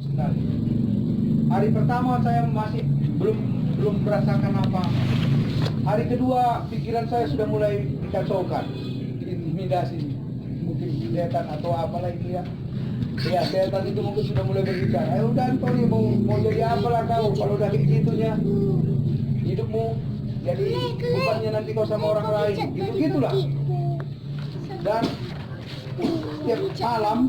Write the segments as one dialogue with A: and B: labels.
A: sekali. Hari pertama saya masih belum merasakan apa. Hari kedua pikiran saya sudah mulai dikacaukan, intimidasi, mungkin setan atau apalah itu ya. Ya setan itu mungkin sudah mulai berbicara. Ayo udah Antoni mau jadi apalah kau kalau udah kayak gitunya hidupmu jadi bukannya nanti kau sama orang lain gitu gitulah. Dan setiap malam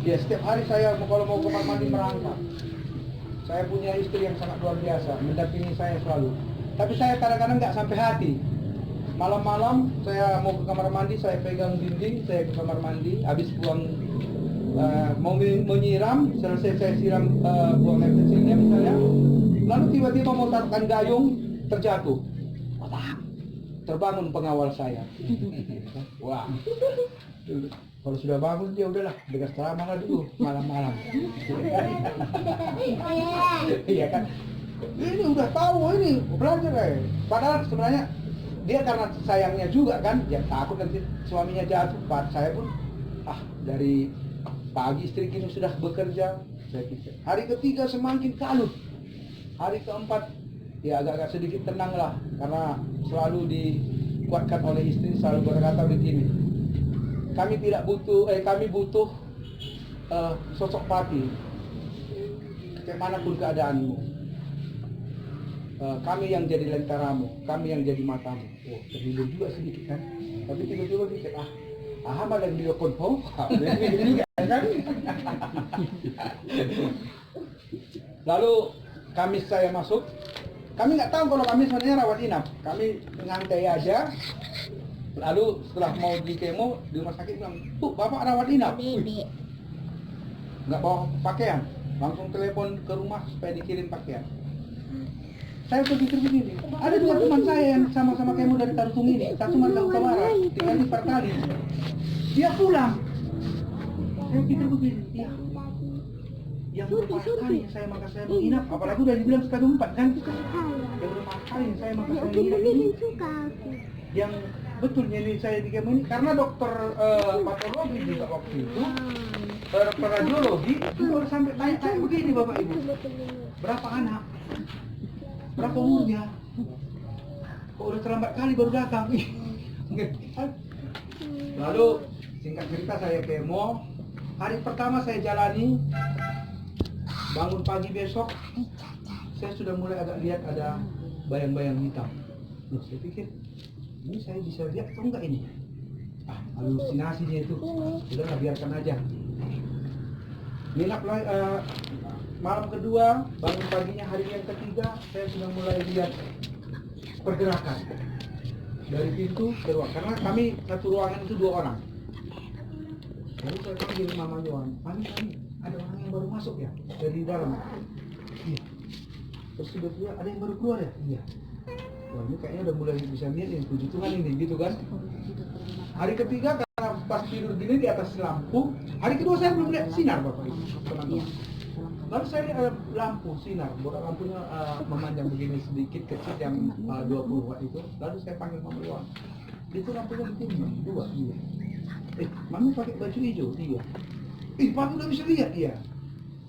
A: ya setiap hari saya kalau mau kamar mandi merangkak. Saya punya istri yang sangat luar biasa, mendampingi saya selalu. Tapi saya kadang-kadang nggak sampai hati. Malam-malam saya mau ke kamar mandi, saya pegang dinding, saya ke kamar mandi, habis buang mau menyiram, selesai saya siram buang air kecilnya misalnya, lalu tiba-tiba mau taruhkan gayung, terjatuh. Terbangun pengawal saya. Wah. Kalau sudah bangun dia udahlah begas ceramah dulu malam-malam. Iya kan? Ini udah tahu ini belajar ya. Padahal sebenarnya dia karena sayangnya juga kan, ya takut nanti suaminya jatuh. Saya pun dari pagi istri kini sudah bekerja. Saya pikir hari ketiga semakin kalut. Hari keempat ya agak-agak sedikit tenang lah karena selalu dikuatkan oleh istri, selalu berkata begini. Kami butuh sosok papi bagaimanapun keadaanmu. Kami yang jadi lenteramu, kami yang jadi matamu. Oh, terhibur juga sedikit kan. Tapi tiba-tiba pikir, Ahmad yang dilokon po, juga kan. Lalu Kamis saya masuk. Kami nggak tahu kalau Kamis sebenarnya rawat inap. Kami ngantai aja. Lalu setelah mau di kemo di rumah sakit bilang, "Tuh, Bapak rawat inap." Nggak bawa pakaian, langsung telepon ke rumah supaya dikirim pakaian. Saya berpikir begini, ada dua teman saya yang sama-sama kemo dari Tarutung ini, satu Marga Barat, dikali per kali. Dia pulang. Saya pikir begini, yang berapa kali saya maka saya menginap, apalagi udah dibilang sekali 4 kan? Yang berapa kali saya maka saya menginap ini, yang betul jadi saya di kemo ini karena dokter patologi juga waktu itu radiologi itu baru sampai tanya begini Bapak Ibu, berapa anak, berapa umurnya, kok udah terlambat kali baru datang. Lalu singkat cerita saya kemo, hari pertama saya jalani, bangun pagi besok saya sudah mulai agak lihat ada bayang-bayang hitam. Saya pikir ini saya bisa lihat atau enggak ini? Halusinasinya itu. Udahlah biarkan aja. Nginap malam kedua, bangun paginya hari yang ketiga, saya sudah mulai lihat pergerakan dari pintu ke ruang. Karena kami satu ruangan itu 2 orang. Lalu saya panggil Mama Yohan, Mami, ada orang yang baru masuk ya dari dalam. Iya. Terus tiba-tiba ada yang baru keluar ya? Iya. Wah, ini kayaknya udah mulai bisa lihat yang puji Tuhan ini, gitu kan? Hari ketiga karena pas tidur gini di atas lampu, hari kedua saya belum lihat sinar Bapak Ibu. Lalu saya lihat lampu sinar, bola lampunya memanjang begini sedikit kecil yang 20 watt itu. Lalu saya panggil Mama Luan. Itu lampunya begini, 2, iya. Mami pakai baju hijau, iya. Papi udah bisa lihat, iya.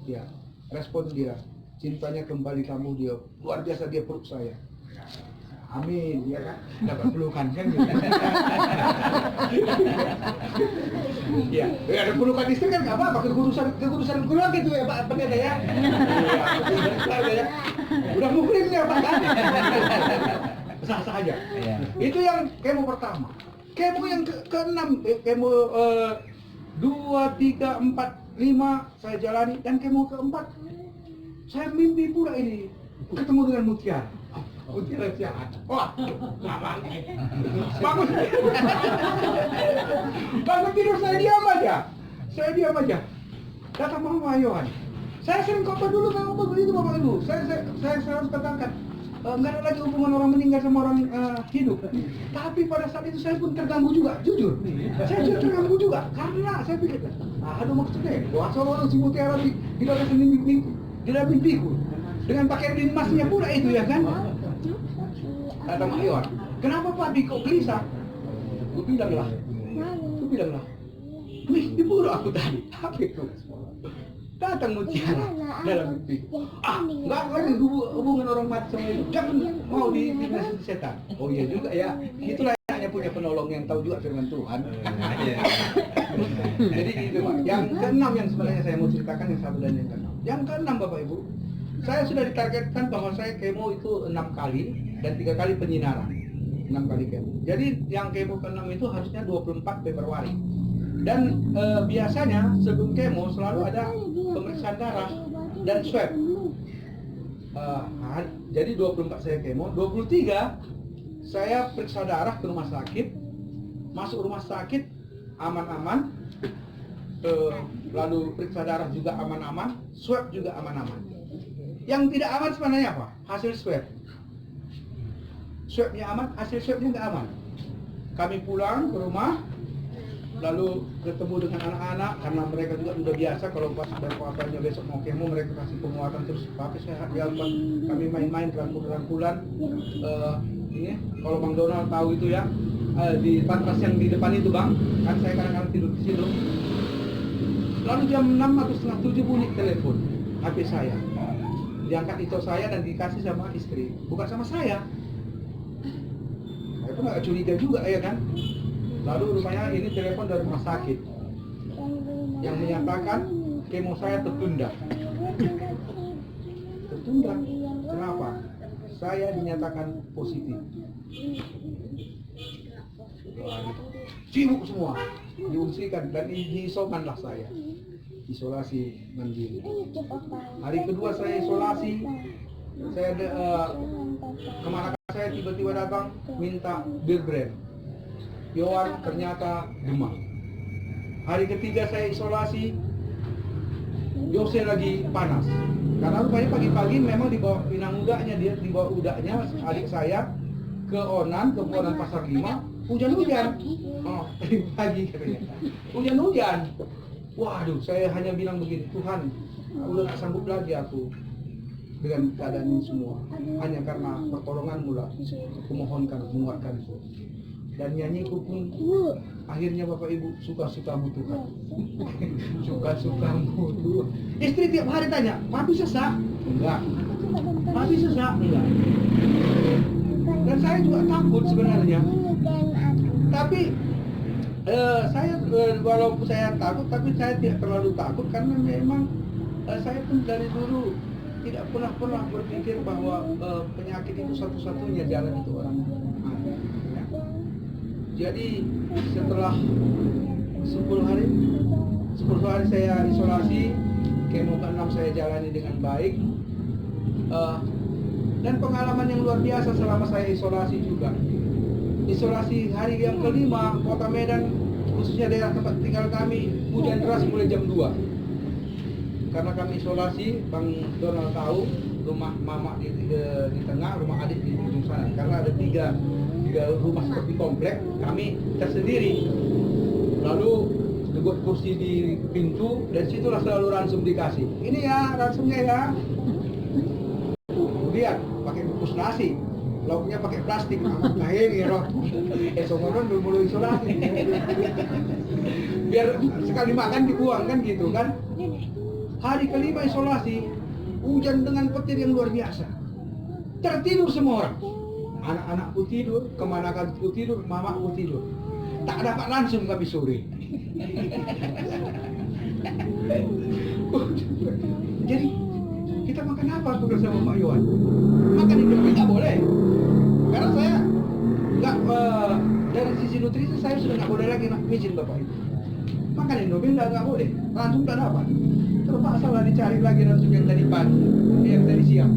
A: Iya. Respon dia, cintanya kembali kamu dia, luar biasa dia peluk saya. Amin, ya kan? Dapat pelukan kan gitu. Iya, ada pelukan istri kan nggak apa-apa, kekudusan keluarga itu ya Pak Pendeta ya. Iya, udah mukrimnya Pak kan? Sah-sah aja. Iya. Itu yang kemo pertama. Kemo yang ke-6, kemo 2, 3, 4, 5 saya jalani, dan kemo keempat saya mimpi pula ini ketemu dengan Mutiara. Mutiara jahat. Wah, bangun. Bangun tidur saya diam aja. Datang Mama Yohan. Saya sering khotbah dulu kan begitu Bapak Ibu. Saya harus katakan enggak ada lagi hubungan orang meninggal sama orang hidup. Tapi pada saat itu saya pun terganggu juga, jujur. Saya terganggu juga karena saya pikir, aduh maksudnya, wah orang si Mutiara di dalam mimpiku. Dengan pakaian emasnya pula itu ya kan? Kata Mak Yohan, kenapa Pak kok gelisah? Gue bilang lah, mimpi buruk aku tadi. Apa itu? Datang mutiara dalam mimpi. Nggak lagi hubungan orang mati sama itu. Jangan mau difitnah setan. Oh iya juga ya. Itulah hanya punya penolong yang tahu juga firman Tuhan. Jadi itu Pak. Yang keenam yang sebenarnya saya mau ceritakan yang satu dan yang keenam. Yang keenam Bapak Ibu, saya sudah ditargetkan bahwa saya kemo itu 6 kali dan 3 kali penyinaran. 6 kali kemo. Jadi yang kemo ke-6 itu harusnya 24 Februari. Dan biasanya sebelum kemo selalu ada pemeriksaan darah dan swab. Jadi 24 saya kemo, 23 saya periksa darah ke rumah sakit. Masuk rumah sakit aman-aman. Lalu periksa darah juga aman-aman, swab juga aman-aman. Yang tidak aman sebenarnya apa? Hasil swab. Swabnya aman, hasil swabnya nggak aman. Kami pulang ke rumah, lalu ketemu dengan anak-anak karena mereka juga sudah biasa kalau pas bapaknya besok mau kemo mereka kasih penguatan terus pakai sehat ya kami main-main rangkulan ini kalau Bang Donald tahu itu ya di pantas yang di depan itu Bang kan saya kadang-kadang tidur di situ lalu jam 6 atau setengah 7 bunyi telepon HP saya diangkat itu saya dan dikasih sama istri bukan sama saya itu nggak curiga juga ya kan. Lalu rupanya ini telepon dari rumah sakit yang menyatakan kemo saya tertunda. Tertunda? Kenapa? Saya dinyatakan positif. Sibuk semua, diungsikan dan diisomanlah saya. Isolasi mandiri. Hari kedua saya isolasi. Saya kemana saya tiba-tiba datang minta bir brand. Yohan ternyata demam. Hari ketiga saya isolasi, Yose lagi panas. Karena rupanya pagi-pagi memang di bawah pinang udaknya dia di bawah udaknya adik saya ke Onan, ke Onan Pasar 5, hujan-hujan. Oh, pagi katanya. Hujan-hujan. Waduh, saya hanya bilang begini, Tuhan, udah gak sanggup lagi aku dengan keadaan ini semua. Hanya karena pertolongan-Mu lah, kumohonkan, menguatkanku. Dan nyanyiku pun akhirnya Bapak Ibu suka-sukamu Tuhan. Suka-sukamu Tuhan. Istri tiap hari tanya, papi sesak? Enggak. Papi sesak? Enggak. Dan saya juga takut sebenarnya. Tapi saya walaupun saya takut, tapi saya tidak terlalu takut karena memang saya pun dari dulu tidak pernah berpikir bahwa penyakit itu satu-satunya jalan itu orang. Jadi setelah 10 hari saya isolasi, kemo ke-6 saya jalani dengan baik. Dan pengalaman yang luar biasa selama saya isolasi juga. Isolasi hari yang kelima, Kota Medan, khususnya daerah tempat tinggal kami, hujan deras mulai jam 2. Karena kami isolasi, Bang Donald tahu, rumah mama di tengah, rumah adik di ujung sana. Karena ada tiga rumah seperti komplek, kami tersendiri. Lalu duduk kursi di pintu, dan situlah selalu ransum dikasih. Ini ya ransumnya ya. Lihat, pakai bungkus nasi, lauknya pakai plastik. Nah ini roh, esok-esok dulu isolasi. Biar sekali makan dibuang kan gitu kan. Hari kelima isolasi, hujan dengan petir yang luar biasa. Tertidur semua orang. Anak-anakku tidur, kemanakanku tidur, mamaku tidur. Tak dapat langsung kami sore. Jadi kita makan apa tuh bersama Pak Yohan? Makan Indomie nggak boleh. Karena saya nggak dari sisi nutrisi saya sudah nggak boleh lagi izin Bapak Ibu. Makan Indomie nggak boleh, langsung tak dapat. Terpaksa lah dicari lagi langsung yang tadi pagi, yang tadi siang.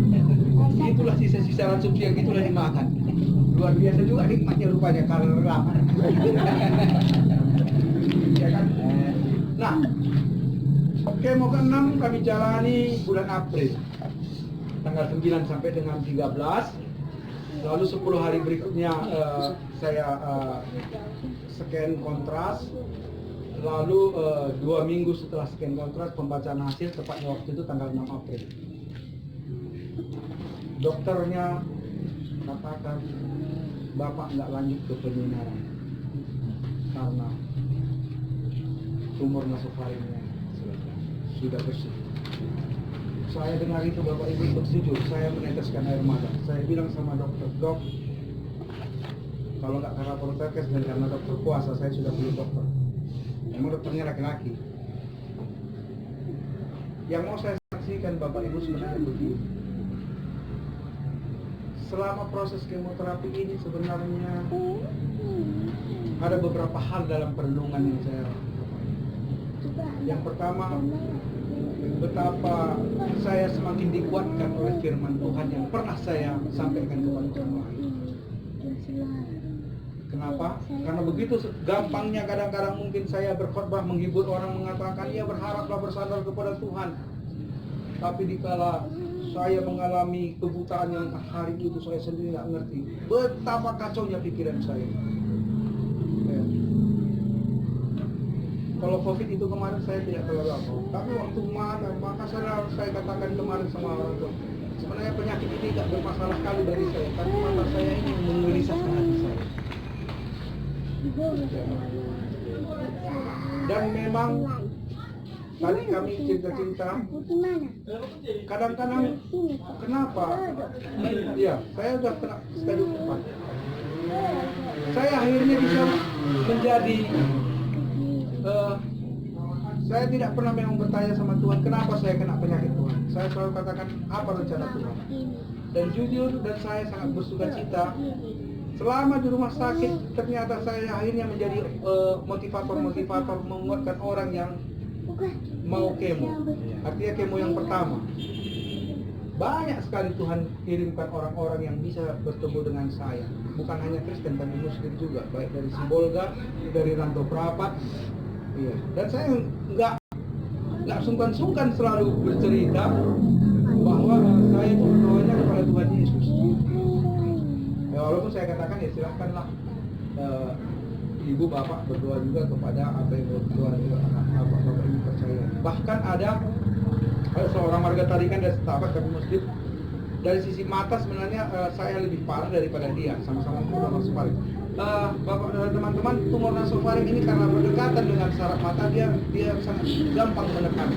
A: Itulah sisa-sisa langsung siang itulah dimakan. Luar biasa juga nikmatnya rupanya kalau lapar. Ya kan? Nah, kemo ke-6 kami jalani bulan April. Tanggal 9 sampai dengan 13. Lalu 10 hari berikutnya saya scan kontras. Lalu 2 minggu setelah scan kontras pembacaan hasil tepatnya waktu itu tanggal 6 April. Dokternya katakan Bapak nggak lanjut ke penyinaran karena tumor nasofaringnya sudah bersih. Saya dengar itu Bapak Ibu, jujur saya meneteskan air mata. Saya bilang sama dokter, dok, kalau nggak karena prokes dan karena dokter puasa, saya sudah beli dokter. Memang dokternya laki-laki. Yang mau saya saksikan Bapak Ibu sebenarnya begini. Selama proses kemoterapi ini sebenarnya ada beberapa hal dalam perenungan yang saya lakukan. Yang pertama, betapa saya semakin dikuatkan oleh firman Tuhan yang pernah saya sampaikan kepada orang lain. Kenapa? Karena begitu gampangnya kadang-kadang mungkin saya berkhotbah menghibur orang, mengatakan ya berharaplah bersandar kepada Tuhan. Tapi dikala saya mengalami kebutaan yang hari itu saya sendiri nggak ngerti betapa kacaunya pikiran saya. Ya. Kalau COVID itu kemarin saya tidak terlalu apa, tapi waktu mana maka saya katakan kemarin sama orang tua, sebenarnya penyakit ini tidak bermasalah sekali bagi saya, tapi mata saya ini menggelisahkan hati saya. Dan memang tadi kami cerita-cerita, kadang-kadang kenapa? Ya, saya sudah kena stadium 4. Saya akhirnya bisa menjadi saya tidak pernah memang bertanya sama Tuhan kenapa saya kena penyakit Tuhan. Saya selalu katakan apa rencana Tuhan. Dan jujur dan saya sangat bersukacita. Selama di rumah sakit ternyata saya akhirnya menjadi motivator menguatkan orang yang mau kemo. Artinya kemo yang pertama. Banyak sekali Tuhan kirimkan orang-orang yang bisa bertemu dengan saya. Bukan hanya Kristen tapi Muslim juga, baik dari Sibolga, dari Ranto Prapat. Iya. Dan saya nggak sungkan-sungkan selalu bercerita bahwa saya itu berdoanya kepada Tuhan Yesus. Ya, walaupun saya katakan ya silakanlah ibu bapak berdoa juga kepada apa yang berdoa juga bapak ibu percaya. Bahkan ada seorang marga tarikan dari setabat kami Muslim. Dari sisi mata sebenarnya saya lebih parah daripada dia, sama-sama tumor nasofaring. Bapak dan teman-teman, tumor nasofaring ini karena berdekatan dengan saraf mata dia sangat gampang menekan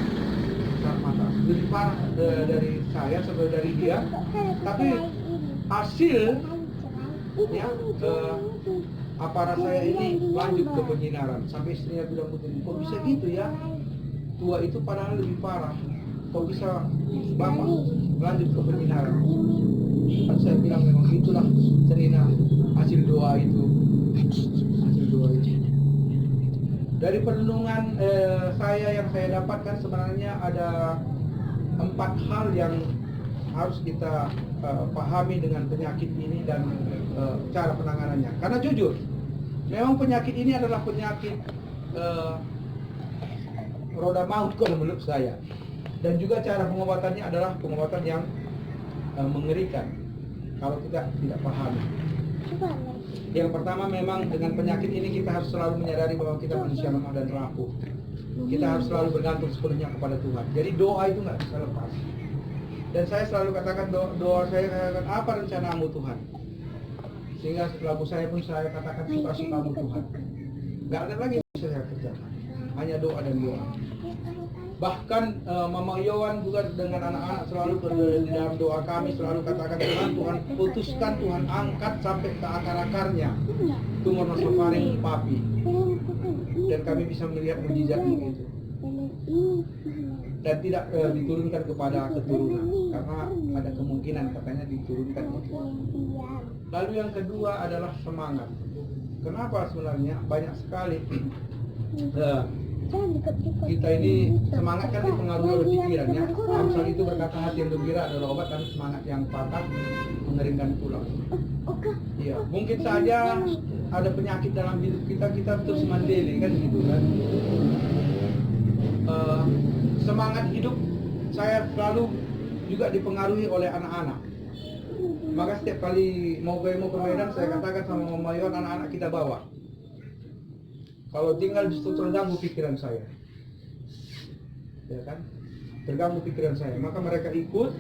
A: saraf mata. Lebih parah dari saya sebagai dari dia. Tapi hasil ya aparat saya ini lanjut ke penyinaran. Sampai istrinya bilang begini, kok bisa gitu ya? Tua itu padahal lebih parah. Kok bisa bapak lanjut ke penyinaran? Kan saya bilang memang itulah cerita hasil doa itu. Dari perenungan saya yang saya dapatkan sebenarnya ada 4 hal yang harus kita pahami dengan penyakit ini dan cara penanganannya. Karena jujur, memang penyakit ini adalah penyakit roda maut kalau menurut saya. Dan juga cara pengobatannya adalah pengobatan yang mengerikan kalau kita tidak pahami. Yang pertama memang dengan penyakit ini kita harus selalu menyadari bahwa kita manusia lemah dan rapuh. Kita harus selalu bergantung sepenuhnya kepada Tuhan. Jadi doa itu nggak bisa lepas. Dan saya selalu katakan doa saya katakan apa rencanamu Tuhan. Sehingga lagu saya pun saya katakan suka-sukamu Tuhan. Nggak ada lagi yang bisa saya kerjakan. Hanya doa dan doa. Bahkan Mama Yowan juga dengan anak-anak selalu di dalam doa kami selalu katakan Tuhan putuskan, Tuhan angkat sampai ke akar-akarnya tumor nasofaring papi, dan kami bisa melihat mujizatnya itu dan tidak diturunkan kepada keturunan karena ada kemungkinan katanya diturunkan itu. Lalu yang kedua adalah semangat. Kenapa sebenarnya banyak sekali kita ini semangat kan dipengaruhi oleh pikirannya. Amsal itu berkata hati yang gembira adalah obat, tapi semangat yang patah mengeringkan tulang. Iya, mungkin saja ada penyakit dalam hidup kita terus mandiri kan gitu kan. Semangat hidup saya selalu juga dipengaruhi oleh anak-anak. Maka setiap kali mau ke Medan saya katakan sama Mama Yon, anak-anak kita bawa. Kalau tinggal justru terganggu pikiran saya, ya kan? Terganggu pikiran saya. Maka mereka ikut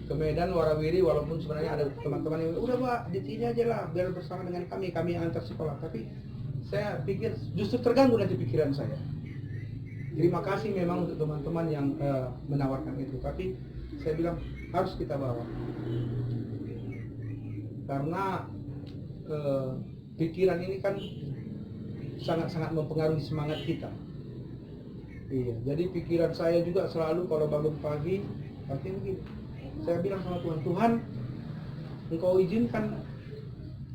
A: ke Medan Warawiri, walaupun sebenarnya ada teman-teman yang udah Pak di sini aja lah, biar bersama dengan kami yang antar sekolah. Tapi saya pikir justru terganggu nanti pikiran saya. Terima kasih memang untuk teman-teman yang menawarkan itu, tapi saya bilang harus kita bawa karena pikiran ini kan sangat-sangat mempengaruhi semangat kita. Iya, jadi pikiran saya juga selalu kalau bangun pagi pasti begini. Saya bilang sama Tuhan, Tuhan, Engkau izinkan,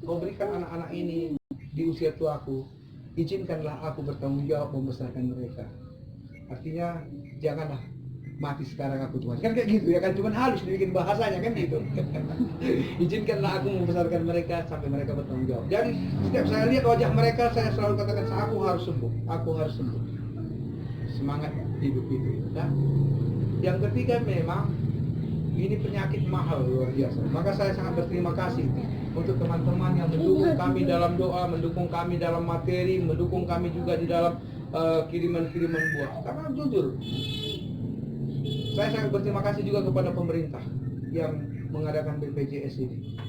A: Kau berikan anak-anak ini di usia tuaku, izinkanlah aku bertanggung jawab membesarkan mereka. Artinya janganlah mati sekarang aku Tuhan, kan kayak gitu ya kan, cuman halus dibikin bahasanya kan gitu. Izinkanlah aku membesarkan mereka sampai mereka bertanggung jawab. Jadi setiap saya lihat wajah mereka, saya selalu katakan aku harus sembuh, aku harus sembuh. Semangat hidup itu. Dan yang ketiga memang ini penyakit mahal luar biasa. Maka saya sangat berterima kasih untuk teman-teman yang mendukung kami dalam doa, mendukung kami dalam materi, mendukung kami juga di dalam kiriman-kiriman buah. Karena jujur, saya sangat berterima kasih juga kepada pemerintah yang mengadakan BPJS ini.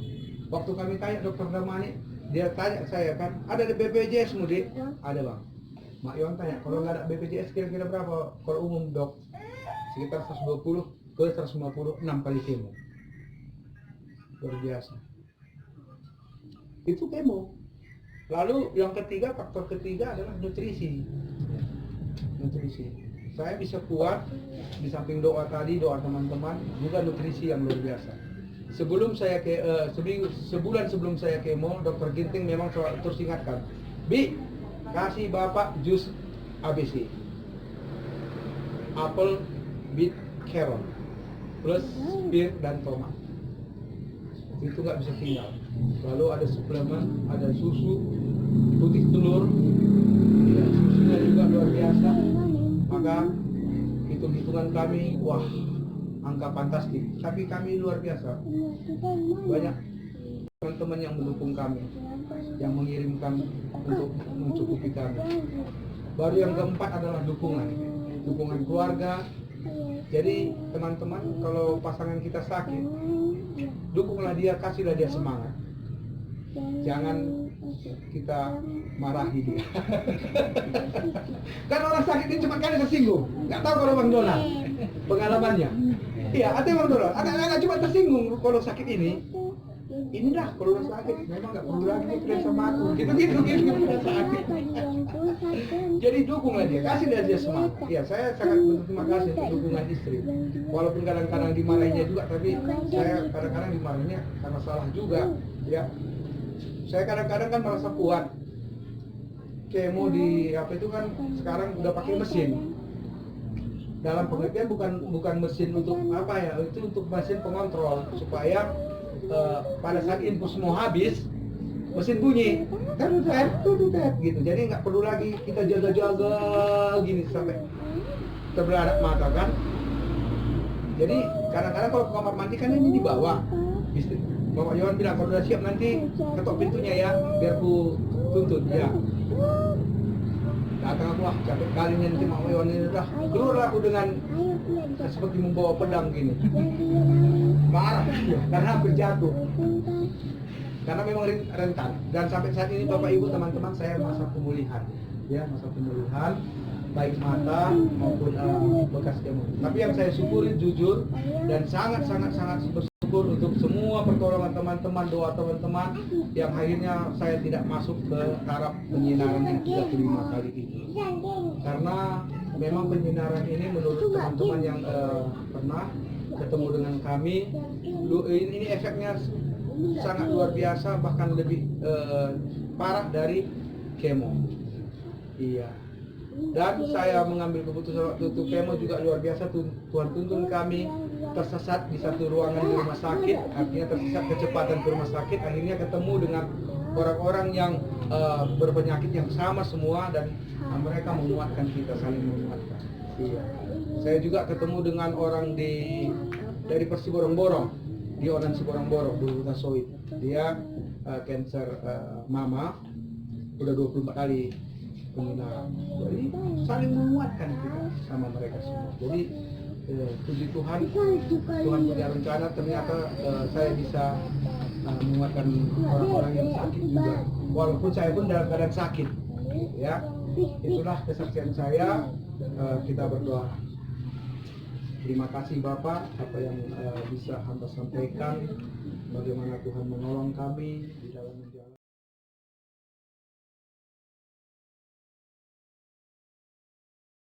A: Waktu kami tanya Dokter Damani, dia tanya saya kan, ada di BPJS Mudi? Ada bang. Mak Yon tanya, kalau nggak ada BPJS kira-kira berapa? Kalau umum dok, sekitar 120 ke 156 kali kemo. Luar biasa. Itu kemo. Lalu yang ketiga, faktor ketiga adalah nutrisi. Nutrisi. Saya bisa kuat di samping doa tadi, doa teman-teman, juga nutrisi yang luar biasa. Sebelum saya sebulan sebelum saya kemo, Dokter Ginting memang terus ingatkan, Bi, kasih bapak jus ABC, apel, beet, carrot, plus bir dan tomat. Itu nggak bisa tinggal. Lalu ada suplemen, ada susu, putih telur, ya, susunya juga luar biasa. Maka hitung-hitungan kami, wah, angka fantastik. Tapi kami luar biasa. Banyak teman-teman yang mendukung kami, yang mengirimkan untuk mencukupi kami. Baru yang keempat adalah dukungan keluarga. Jadi teman-teman, kalau pasangan kita sakit, dukunglah dia, kasihlah dia semangat. Jangan kita marahi dia. Kan orang sakit ini cuma kali tersinggung. Nggak tahu kalau Bang Donald pengalamannya. Iya, ada Bang Donald. Agak cuma tersinggung kalau sakit ini. Ini dah kalau udah sakit, memang nggak perlu lagi dikirim sama aku. Gitu udah sakit. Jadi dukunglah dia, kasih dia semangat. Ya, saya sangat berterima kasih untuk dukungan istri. Walaupun kadang-kadang dimarahinya juga, tapi saya kadang-kadang dimarahinya karena salah juga. Ya, saya kadang-kadang kan merasa kuat. Kemo di apa itu kan sekarang udah pakai mesin. Dalam pengertian bukan mesin untuk apa ya, itu untuk mesin pengontrol supaya pada saat infus mau habis mesin bunyi tutup gitu, jadi nggak perlu lagi kita jaga-jaga gini sampai terbeladak mata kan. Jadi kadang-kadang kalau ke kamar mandi kan ini di bawah, istri Bapak Yohan bilang kalau udah siap nanti ketok pintunya ya biar ku tuntut ya. Datang aku, wah capek kali nanti Mak Yohan ini udah keluar aku dengan seperti membawa pedang gini. Marah ya, karena hampir jatuh. Karena memang rentan. Dan sampai saat ini Bapak Ibu teman-teman, saya masa pemulihan. Ya, masa pemulihan baik mata maupun bekas kemo. Tapi yang saya syukuri jujur dan sangat bersyukur untuk semua pertolongan teman-teman, doa teman-teman yang akhirnya saya tidak masuk ke taraf penyinaran yang 35 kali itu. Karena memang penyinaran ini menurut teman-teman yang pernah ketemu dengan kami, ini efeknya sangat luar biasa, bahkan lebih parah dari kemo. Iya. Dan saya mengambil keputusan waktu itu kemo juga luar biasa. Tuhan tuntun kami tersesat di satu ruangan di rumah sakit, artinya tersesat kecepatan ke rumah sakit, akhirnya ketemu dengan orang-orang yang berpenyakit yang sama semua dan mereka menguatkan kita, saling menguatkan. Iya. Saya juga ketemu dengan orang dari Persi Borong-Borong, di Onan Borong-Borong, Bu Tasoid. Dia cancer mama, udah 24 kali penghinaan. Jadi saling menguatkan kita sama mereka semua. Jadi puji Tuhan, Tuhan punya rencana. Ternyata saya bisa menguatkan orang-orang yang sakit juga. Walaupun saya pun dalam keadaan sakit. Ya, itulah kesaksian saya. kita berdoa. Terima kasih Bapak, apa yang bisa hamba sampaikan, bagaimana Tuhan menolong kami di dalam